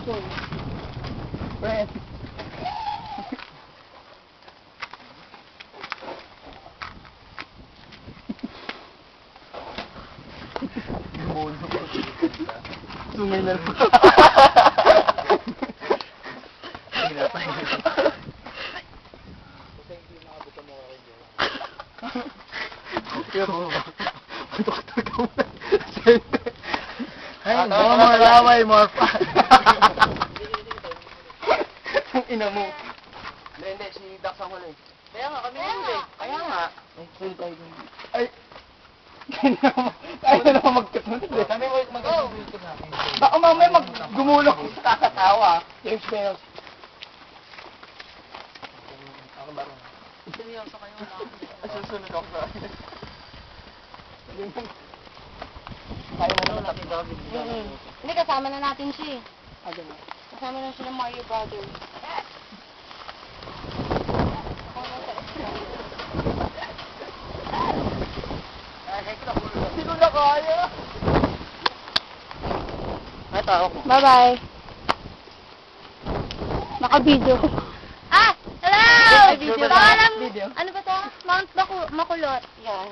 Uy. Friend. Sungay na lang. Doktor ka muna. Ay, more laway, more fun. Ang ina mo. Hindi, si Dax ang huli. Kaya nga, kami ang huli. Kaya nga. Ay, sorry tayo dun. Ay, tayo na naman magkasunod eh. Kami mag-agulito natin. Baka mamaya gumulong sa kakatawa. James Bales. Ako ba rin? Seryoso kayo na ako. Susunod ako sa akin. Kaya na naman natin David. Hindi, kasama na natin siya eh. Ano? Kasama na siya ng Mario Brothers. Sino na kaya? May tao ko. Bye-bye. Naka-video. Ah! Hello! Video. Pangalan, Video. ano ba to? Mount Makulot. Yan.